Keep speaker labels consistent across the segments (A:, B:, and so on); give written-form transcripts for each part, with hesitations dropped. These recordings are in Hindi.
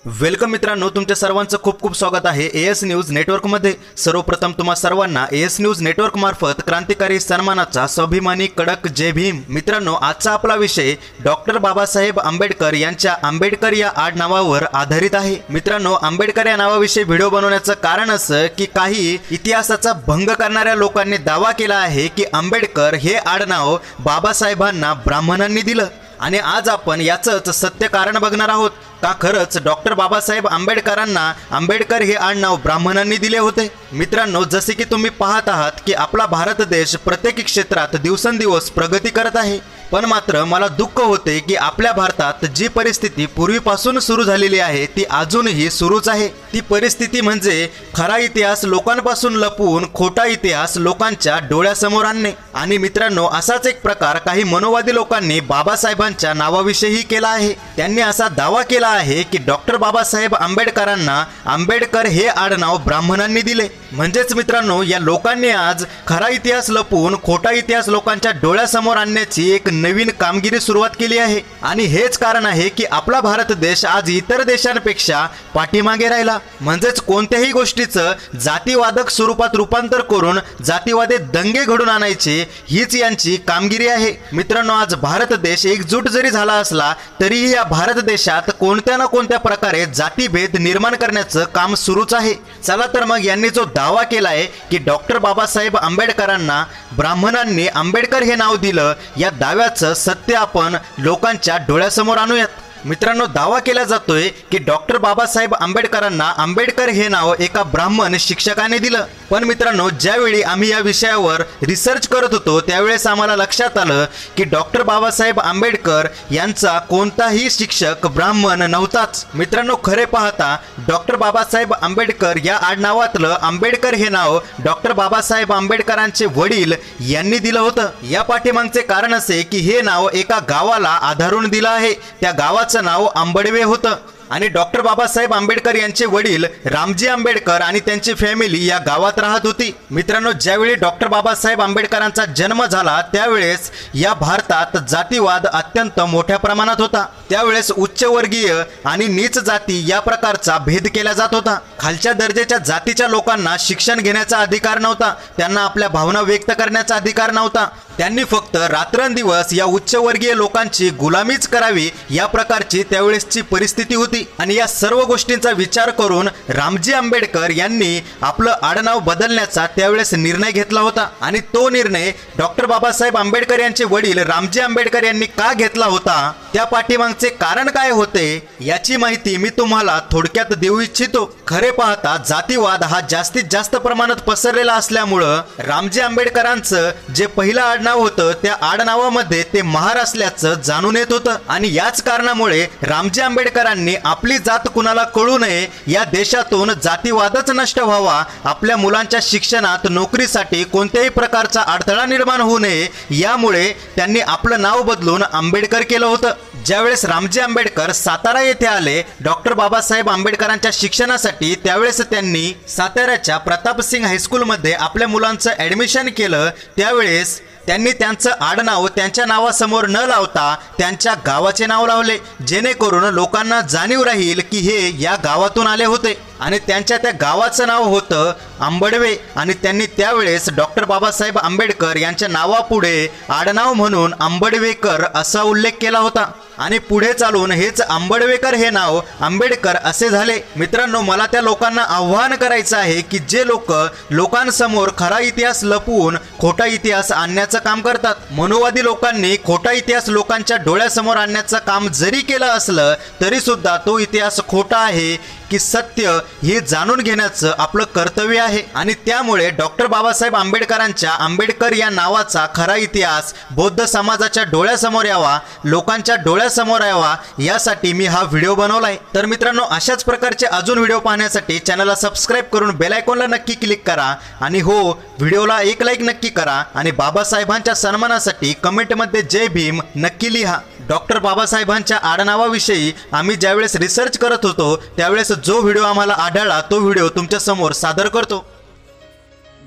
A: वेलकम मित्रांनो, तुमच्या सर्वांचं खूप खूप स्वागत आहे एएस न्यूज नेटवर्कमध्ये। सर्वप्रथम तुम्हा सर्वांना एएस न्यूज नेटवर्क मार्फत क्रांतिकारी सन्मानाचा स्वाभिमानी कडक जय भीम। मित्रांनो, आजचा आपला विषय डॉक्टर बाबासाहेब आंबेडकर यांच्या आंबेडकर या आडनावावर आधारित आहे। मित्रांनो, आंबेडकर या नावाविषयी व्हिडिओ बनवण्याचं कारण असं की काही इतिहासाचा भंग करणाऱ्या लोकांनी दावा केला आहे की आंबेडकर हे आडनाव बाबासाहेबांना ब्राह्मणांनी दिलं आणि आज आपण याचंच सत्य कारण बघणार आहोत। का खरंच डॉक्टर बाबासाहेब आंबेडकरांना आंबेडकर हे आडनाव ब्राह्मणांनी दिले होते? मित्रांनो, जसे की तुम्ही पाहत आहात की आपला भारत देश प्रत्येक क्षेत्रात दिवसेंदिवस प्रगती करत आहे, पण मात्र मला दुःख होते की आपल्या भारतात जी परिस्थिती पूर्वीपासून सुरू झालेली आहे ती अजूनही सुरूच आहे। ती परिस्थिती म्हणजे खरा इतिहास लोकांपासून लपवून खोटा इतिहास लोकांच्या डोळ्यासमोर आणणे। आणि मित्रांनो, असाच एक प्रकार काही मनोवादी लोकांनी बाबासाहेबांच्या नावाविषयी केला आहे। त्यांनी असा दावा केला आहे की डॉक्टर बाबासाहेब आंबेडकरांना आंबेडकर हे आडनाव ब्राह्मणांनी दिले। म्हणजेच मित्रांनो, या लोकांनी आज खरा इतिहास लपवून खोटा इतिहास लोकांच्या डोळ्यासमोर आणण्याची एक नवीन कामगिरी सुरुवात केली आहे। आणि हेच कारण आहे की आपला भारत देश आज इतर देशांपेक्षा पाठीमागे राहिला। म्हणजेच कोणत्याही गोष्टीचं जातीवादक स्वरूपात रूपांतर करून जातीवादी दंगे घडून आणायचे हीच यांची कामगिरी आहे। मित्रांनो, आज भारत देश एकजूट जरी झाला असला तरीही या भारत देशात कोणत्या ना कोणत्या प्रकारे जातीभेद निर्माण करण्याचं काम सुरूच आहे। चला तर मग यांनी जो दावा केलाय की डॉक्टर बाबासाहेब आंबेडकरांना ब्राह्मणांनी आंबेडकर हे नाव दिलं, या दाव्याचं सत्य आपण लोकांच्या डोळ्यासमोर आणूयात। मित्रांनो, दावा केला जातोय की डॉक्टर बाबासाहेब आंबेडकरांना आंबेडकर हे नाव एका ब्राह्मण शिक्षकाने दिलं। पण मित्रांनो, ज्यावेळी आम्ही या विषयावर रिसर्च करत होतो त्यावेळेस आम्हाला लक्षात आलं की डॉक्टर बाबासाहेब आंबेडकर यांचा कोणताही शिक्षक ब्राह्मण नव्हताच। मित्रांनो, खरे पाहता डॉक्टर बाबासाहेब आंबेडकर या आडनावातलं आंबेडकर हे नाव डॉक्टर बाबासाहेब आंबेडकरांचे वडील यांनी दिलं होतं। या पाठीमागचे कारण असे की हे नाव एका गावाला आधारून दिलं आहे। त्या गावाचं नाव आंबडवे होतं आणि डॉक्टर बाबासाहेब आंबेडकर यांचे वडील रामजी आंबेडकर आणि त्यांची फॅमिली या गावात राहत होती। मित्रांनो, ज्यावेळी डॉक्टर बाबासाहेब आंबेडकरांचा जन्म झाला त्यावेळेस या भारतात जातीवाद अत्यंत मोठ्या प्रमाणात होता। त्यावेळेस उच्चवर्गीय आणि नीच जाती या प्रकारचा भेद केला जात होता। खालच्या दर्जाच्या जातीच्या लोकांना शिक्षण घेण्याचा अधिकार नव्हता, त्यांना आपल्या भावना व्यक्त करण्याचा अधिकार नव्हता। त्यांनी फक्त रात्रंदिवस या उच्चवर्गीय लोकांची गुलामीच करावी या प्रकारची त्यावेळेसची परिस्थिती होती। आणि या सर्व गोष्टींचा विचार करून रामजी आंबेडकर यांनी आपलं आडनाव बदलण्याचा त्यावेळेस निर्णय घेतला होता। आणि तो निर्णय डॉक्टर बाबासाहेब आंबेडकर यांचे वडील रामजी आंबेडकर यांनी का घेतला होता, त्या पाठीमागचे कारण काय होते याची माहिती मी तुम्हाला थोडक्यात देऊ इच्छितो। खरे पाहता जातीवाद हा जास्तीत जास्त प्रमाणात पसरलेला असल्यामुळं रामजी आंबेडकरांचं जे पहिलं आडनाव होतं त्या आडनावामध्ये ते महार असल्याचं जाणून येत होतं। आणि याच कारणामुळे रामजी आंबेडकरांनी आपली जात कुणाला कळू नये, या देशातून जातीवादच नष्ट व्हावा, आपल्या मुलांच्या शिक्षणात नोकरीसाठी कोणत्याही प्रकारचा अडथळा निर्माण होऊ नये, यामुळे त्यांनी आपलं नाव बदलून आंबेडकर केलं होतं। ज्यावेळेस रामजी आंबेडकर सातारा येथे आले डॉक्टर बाबासाहेब आंबेडकरांच्या शिक्षणासाठी, त्यावेळेस त्यांनी साताऱ्याच्या प्रतापसिंग हायस्कूलमध्ये आपल्या मुलांचं ॲडमिशन केलं। त्यावेळेस त्यांनी त्यांचं आडनाव त्यांच्या नावासमोर न लावता त्यांच्या गावाचे नाव लावले, जेणेकरून लोकांना जाणीव राहील की हे या गावातून आले होते। आणि त्यांच्या त्या गावाचं नाव होतं आंबडवे। आणि त्यांनी त्यावेळेस डॉक्टर बाबासाहेब आंबेडकर यांच्या नावापुढे आडनाव म्हणून आंबडवेकर असा उल्लेख केला होता। आणि पुढे चालून हेच आंबडवेकर हे नाव आंबेडकर असे झाले। मित्रांनो, मला त्या लोकांना आव्हान करायचं आहे की जे लोक लोकांसमोर खरा इतिहास लपवून खोटा इतिहास आणण्याचं काम करतात, मनोवादी लोकांनी खोटा इतिहास लोकांच्या डोळ्यासमोर आणण्याचं काम जरी केलं असलं तरी सुद्धा तो इतिहास खोटा आहे की सत्य हे जाणून घेण्याचं आपलं कर्तव्य आहे। आणि त्यामुळे डॉक्टर बाबासाहेब आंबेडकरांच्या आंबेडकर या नावाचा खरा इतिहास बौद्ध समाजाच्या डोळ्यासमोर यावा, लोकांच्या डोळ्यासमोर यावा, यासाठी मी हा व्हिडिओ बनवलाय। तर मित्रांनो, अशाच प्रकारचे अजून व्हिडिओ पाहण्यासाठी चॅनलला सबस्क्राइब करून बेल आयकॉनला नक्की क्लिक करा। आणि हो, व्हिडिओला एक लाईक नक्की करा आणि बाबासाहेबांच्या सन्मानासाठी कमेंटमध्ये जय भीम नक्की लिहा। डॉक्टर बाबासाहेबांच्या आडनावाविषयी आम्ही ज्यावेळेस रिसर्च करत होतो त्यावेळेस जो व्हिडिओ आम्हाला आढळला तो व्हिडिओ तुमच्या समोर सादर करतो।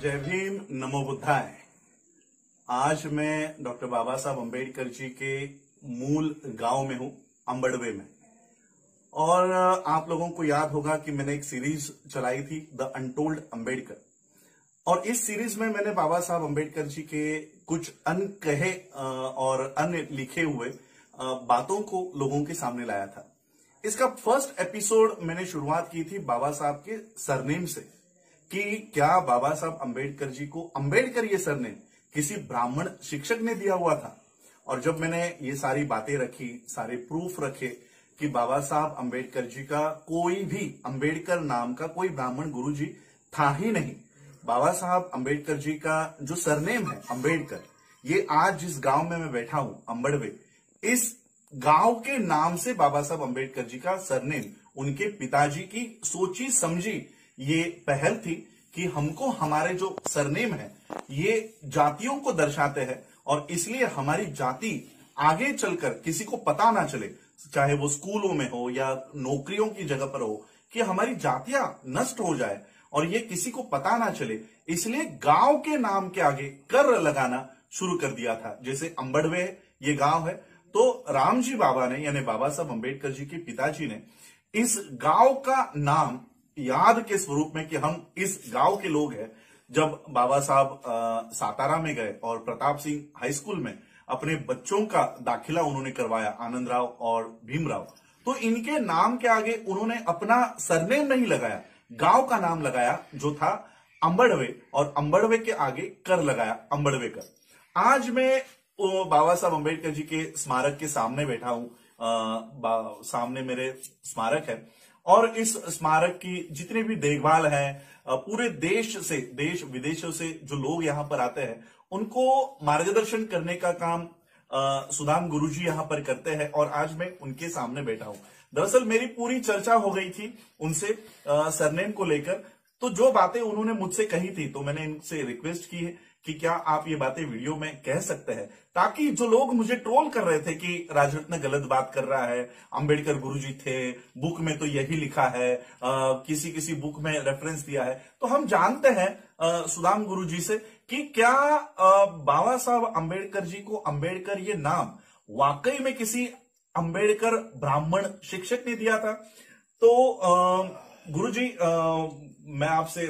B: जय भीम, नमो बुद्धाय। आज मैं डॉक्टर बाबा साहब अम्बेडकर जी के मूल गांव में हूं, अम्बड़वे में। और आप लोगों को याद होगा कि मैंने एक सीरीज चलाई थी द अनटोल्ड अंबेडकर, और इस सीरीज में मैंने बाबा साहब अंबेडकर जी के कुछ अनकहे और अनलिखे हुए बातों को लोगों के सामने लाया था। इसका फर्स्ट एपिसोड मैंने शुरुआत की थी बाबा साहब के सरनेम से, कि क्या बाबा साहब अंबेडकर जी को अंबेडकर ये सरनेम किसी ब्राह्मण शिक्षक ने दिया हुआ था। और जब मैंने ये सारी बातें रखी, सारे प्रूफ रखे कि बाबा साहब अंबेडकर जी का कोई भी अंबेडकर नाम का कोई ब्राह्मण गुरु जी था ही नहीं। बाबा साहब अंबेडकर जी का जो सरनेम है अंबेडकर, ये आज जिस गांव में मैं बैठा हूं अंबड़वे, इस गांव के नाम से बाबा साहब अंबेडकर जी का सरनेम, उनके पिताजी की सोची समझी ये पहल थी कि हमको हमारे जो सरनेम है ये जातियों को दर्शाते हैं, और इसलिए हमारी जाति आगे चलकर किसी को पता ना चले, चाहे वो स्कूलों में हो या नौकरियों की जगह पर हो, कि हमारी जातियां नष्ट हो जाए और ये किसी को पता ना चले, इसलिए गांव के नाम के आगे कर लगाना शुरू कर दिया था। जैसे अंबड़वे ये गांव है, तो रामजी बाबा ने यानी बाबा साहब अंबेडकर जी के पिताजी ने इस गांव का नाम याद के स्वरूप में कि हम इस गांव के लोग हैं, जब बाबा साहब सातारा में गए और प्रताप सिंह हाई स्कूल में अपने बच्चों का दाखिला उन्होंने करवाया, आनंद राव और भीमराव, तो इनके नाम के आगे उन्होंने अपना सरनेम नहीं लगाया, गांव का नाम लगाया जो था अंबड़वे, और अंबड़वे के आगे कर लगाया, अंबड़वेकर। आज मैं बाबा साहब अंबेडकर जी के स्मारक के सामने बैठा हूं, सामने मेरे स्मारक है, और इस स्मारक की जितनी भी देखभाल है, पूरे देश से, देश विदेशों से जो लोग यहां पर आते हैं उनको मार्गदर्शन करने का काम सुदाम गुरुजी यहां पर करते हैं, और आज मैं उनके सामने बैठा हूं। दरअसल मेरी पूरी चर्चा हो गई थी उनसे सरनेम को लेकर, तो जो बातें उन्होंने मुझसे कही थी, तो मैंने इनसे रिक्वेस्ट की है कि क्या आप ये बातें वीडियो में कह सकते हैं, ताकि जो लोग मुझे ट्रोल कर रहे थे कि राजरत्न गलत बात कर रहा है, अंबेडकर गुरुजी थे, बुक में तो यही लिखा है, किसी किसी बुक में रेफरेंस दिया है, तो हम जानते हैं सुदाम गुरुजी से कि क्या बाबा साहब अंबेडकर जी को अंबेडकर ये नाम वाकई में किसी अंबेडकर ब्राह्मण शिक्षक ने दिया था। तो गुरुजी, मैं आपसे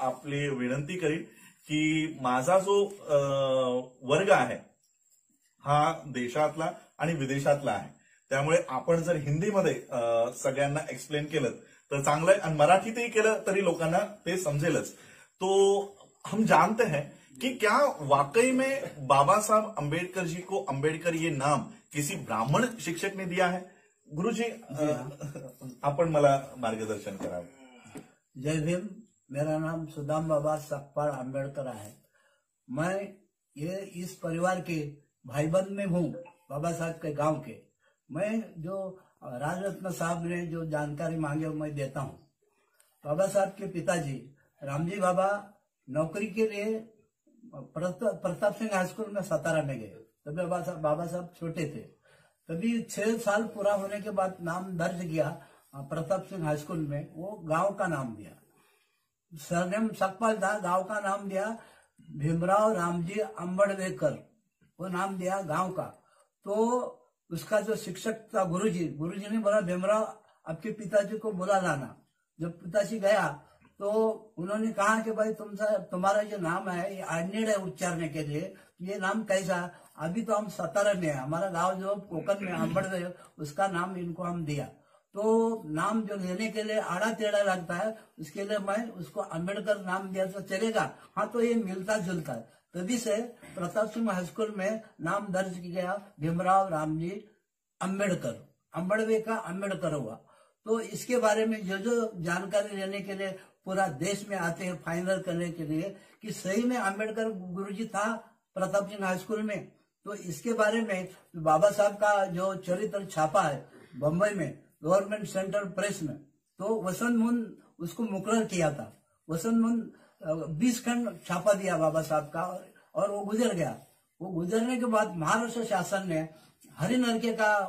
B: आपले विनंती करीन की माझा जो वर्ग आहे हा देशातला आणि विदेशातला आहे, त्यामुळे आपण जर हिंदीमध्ये सगळ्यांना एक्सप्लेन केलं तर चांगलं आहे, आणि मराठीतही केलं तरी लोकांना ते समजेलच। तो हम जानते हैं कि क्या वाकई में बाबा साहब अंबेडकर जी को अंबेडकर ये नाम किसी ब्राह्मण शिक्षक ने दिया है। गुरुजी, आपण मला मार्गदर्शन करावे।
C: जय भीम। मेरा नाम सुदाम बाबा सकपाल अंबेडकर है। मैं ये इस परिवार के भाईबंद में हूँ, बाबा साहब के गांव के। मैं जो राजरत्न साहब ने जो जानकारी मांगे वो मैं देता हूँ। बाबा साहब के पिताजी रामजी बाबा नौकरी के लिए प्रताप सिंह हाई स्कूल में सातारा में गए। तभी बाबा साहब छोटे थे। तभी 6 साल पूरा होने के बाद नाम दर्ज किया प्रताप सिंह हाई स्कूल में, वो गांव का नाम दिया, सरनेम सकपाल था, गांव का नाम दिया भीमराव रामजी अंबड़वेकर, वो नाम दिया गांव का। तो उसका जो शिक्षक था गुरुजी ने बोला भीमराव आपके पिताजी को बुला लाना। जब पिताजी गया तो उन्होंने कहा कि भाई तुम्हारा जो नाम है ये आडनेड है उच्चारने के लिए, ये नाम कैसा, अभी तो हम सातारा में है, हमारा गांव जो कोकन में अंबड़वे उसका नाम इनको हम दिया। तो नाम जो लेने के लिए आड़ा टेढ़ा लगता है, उसके लिए मैं उसको अंबेडकर नाम दिया तो चलेगा। हाँ, तो ये मिलता जुलता है। तभी से प्रताप सिंह हाई स्कूल में नाम दर्ज किया गया भीमराव रामजी अंबेडकर, अंबड़वे का अंबेडकर हुआ। तो इसके बारे में जो जानकारी लेने के लिए पूरा देश में आते हैं, फाइनल करने के लिए कि सही में अंबेडकर गुरुजी था प्रताप सिंह हाई स्कूल में। तो इसके बारे में बाबा साहब का जो चरित्र छापा है बम्बई में गवर्नमेंट सेंट्रल प्रेस में, तो वसंत मुन उसको मुकर्रर किया था। वसंत मुन 20 खंड छापा दिया बाबा साहब का, और वो गुजर गया। वो गुजरने के बाद महाराष्ट्र शासन ने हरिनरके का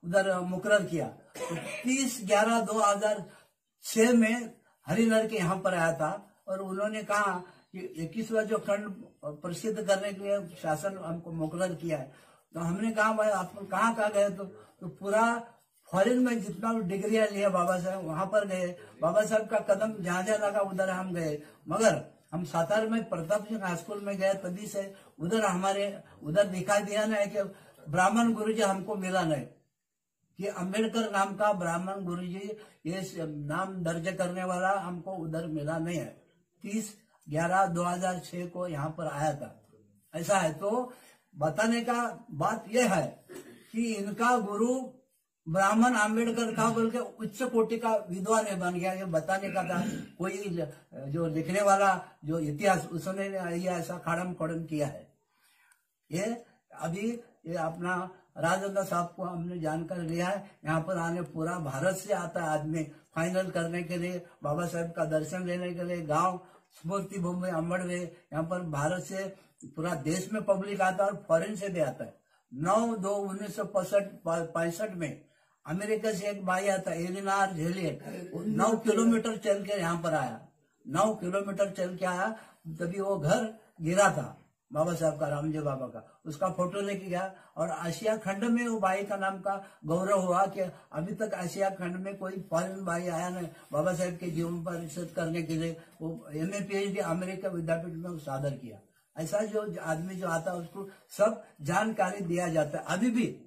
C: उधर मुकर्रर किया। तो 30/11/2006 में हरिनरके यहाँ पर आया था, और उन्होंने कहा कि 21वां जो खंड प्रसिद्ध करने के लिए शासन हमको मुकर्रर किया है। तो हमने कहा भाई आप कहाँ गए, तो पूरा फॉरेन में जितना भी डिग्रियां लिया बाबा साहब, वहां पर गए, बाबा साहब का कदम जहां जहां लगा उधर हम गए। मगर हम सातारा में प्रताप सिंह हाई स्कूल में गए, तभी से उधर दिखाई दिया नहीं कि ब्राह्मण गुरुजी हमको मिला नहीं, कि अंबेडकर नाम का ब्राह्मण गुरुजी ये नाम दर्ज करने वाला हमको उधर मिला नहीं है। 30/11/2006 को यहाँ पर आया था। ऐसा है तो बताने का बात यह है कि इनका गुरु ब्राह्मण अंबेडकर था, बोल के उच्च कोटि का विद्वान बन गया। ये बताने का था, कोई जो लिखने वाला जो इतिहास उसने ये ऐसा खड़म खड़म किया है। ये अभी ये अपना राजेंद्र साहब को हमने जानकर लिया है। यहाँ पर आने पूरा भारत से आता है आदमी फाइनल करने के लिए, बाबा साहब का दर्शन लेने के लिए। गांव स्मृति भूमि अम्बड़वे, यहाँ पर भारत से पूरा देश में पब्लिक आता है और फॉरेन से भी आता है। 9/2/1965 में अमेरिका से एक भाई आता है, एलिनार झेलियट, 9 किलोमीटर चल के यहाँ पर आया। 9 किलोमीटर चल के आया, तभी वो घर गिरा था बाबा साहब का, रामजी बाबा का। उसका फोटो लेके गया और आशिया खंड में वो भाई का नाम का गौरव हुआ कि अभी तक आशिया खंड में कोई फॉरेन भाई आया नहीं बाबा साहब के जीवन पर रिसर्च करने के लिए। वो MA PhD अमेरिका विद्यापीठ में सादर किया। ऐसा जो आदमी जो आता है उसको सब जानकारी दिया जाता है। अभी भी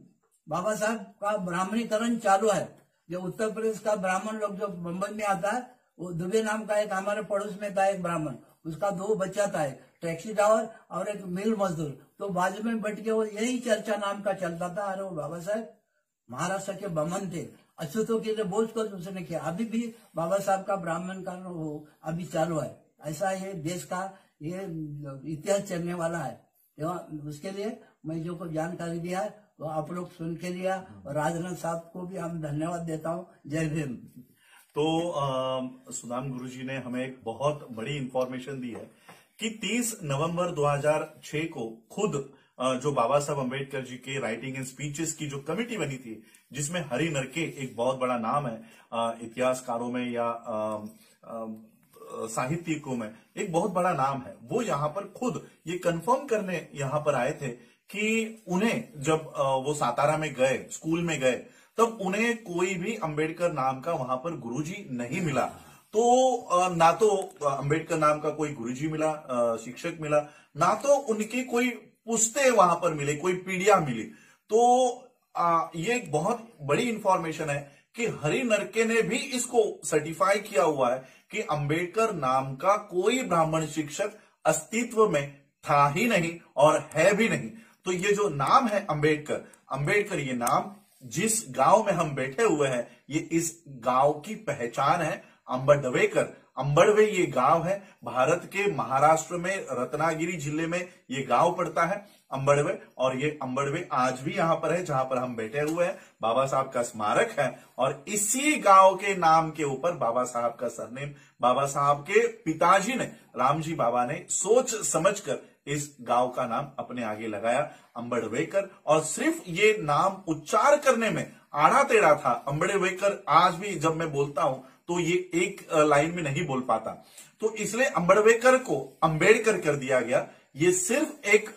C: बाबा साहब का ब्राह्मणीकरण चालू है। जो उत्तर प्रदेश का ब्राह्मण लोग जो मुंबई में आता है, वो दुबे नाम का एक हमारे पड़ोस में था एक ब्राह्मण, उसका 2 बच्चा था, एक टैक्सी ड्राइवर और एक मिल मजदूर। तो बाजू में बैठ के वो यही चर्चा नाम का चलता था, अरे वो बाबा साहब महाराष्ट्र के बमन थे, अछूतों के लिए बोझ कर उसने किया। अभी भी बाबा साहब का ब्राह्मण का वो अभी चालू है। ऐसा ये देश का ये इतिहास चलने वाला है। उसके लिए मैं जो को जानकारी दिया है वो आप लोग सुन के लिया, और राजनाथ साहब को भी हम धन्यवाद देता हूँ। जय भीम।
B: तो सुदाम गुरुजी ने हमें एक बहुत बड़ी इंफॉर्मेशन दी है कि 30 नवंबर 2006 को खुद जो बाबा साहब अम्बेडकर जी के राइटिंग एंड स्पीचेस की जो कमेटी बनी थी, जिसमें हरि नरके एक बहुत बड़ा नाम है इतिहासकारों में या साहित्यिकों में एक बहुत बड़ा नाम है, वो यहाँ पर खुद ये कंफर्म करने यहाँ पर आए थे कि उन्हें जब वो सातारा में गए, स्कूल में गए, तब उन्हें कोई भी अंबेडकर नाम का वहां पर गुरुजी नहीं मिला। तो ना तो अंबेडकर नाम का कोई गुरुजी मिला, शिक्षक मिला, ना तो उनकी कोई पुस्तें वहां पर मिले, कोई पीढ़ियां मिली। तो ये एक बहुत बड़ी इंफॉर्मेशन है कि हरि नरके ने भी इसको सर्टिफाई किया हुआ है कि अंबेडकर नाम का कोई ब्राह्मण शिक्षक अस्तित्व में था ही नहीं और है भी नहीं। तो ये जो नाम है अंबेडकर ये नाम जिस गांव में हम बैठे हुए हैं, ये इस गांव की पहचान है। अंबड़वे ये गांव है, भारत के महाराष्ट्र में रत्नागिरी जिले में ये गांव पड़ता है अंबड़वे। और ये अंबड़वे आज भी यहां पर है जहां पर हम बैठे हुए हैं। बाबा साहब का स्मारक है और इसी गांव के नाम के ऊपर बाबा साहब का सरनेम, बाबा साहब के पिताजी ने, रामजी बाबा ने सोच समझकर इस गांव का नाम अपने आगे लगाया, अंबड़वेकर। और सिर्फ ये नाम उच्चार करने में आड़ा टेढ़ा था। अंबड़वेकर आज भी जब मैं बोलता हूं तो ये एक लाइन में नहीं बोल पाता, तो इसलिए अंबड़वेकर को अंबेडकर कर दिया गया। ये सिर्फ एक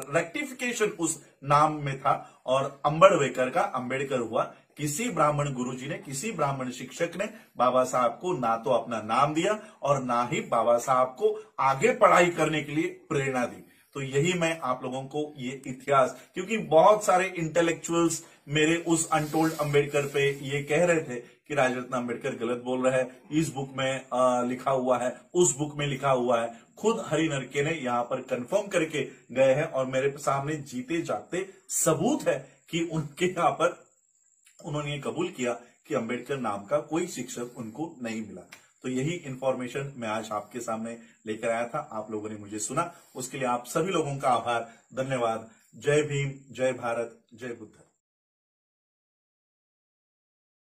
B: रेक्टिफिकेशन उस नाम में था और अंबड़वेकर का अंबेडकर हुआ। किसी ब्राह्मण गुरुजी ने, किसी ब्राह्मण शिक्षक ने बाबा साहब को ना तो अपना नाम दिया और ना ही बाबा साहब को आगे पढ़ाई करने के लिए प्रेरणा दी। तो यही मैं आप लोगों को ये इतिहास, क्योंकि बहुत सारे इंटेलेक्चुअल्स मेरे उस अनटोल्ड अंबेडकर पे ये कह रहे थे कि राजरत्न अंबेडकर गलत बोल रहा है, इस बुक में लिखा हुआ है, उस बुक में लिखा हुआ है। खुद हरि नरके ने यहाँ पर कंफर्म करके गए हैं और मेरे सामने जीते जागते सबूत है कि उनके यहाँ पर उन्होंने ये कबूल किया कि अंबेडकर नाम का कोई शिक्षक उनको नहीं मिला। तो यही इंफॉर्मेशन मैं आज आपके सामने लेकर आया था। आप लोगों ने मुझे सुना, उसके लिए आप सभी लोगों का आभार, धन्यवाद। जय भीम, जय भारत, जय बुद्ध।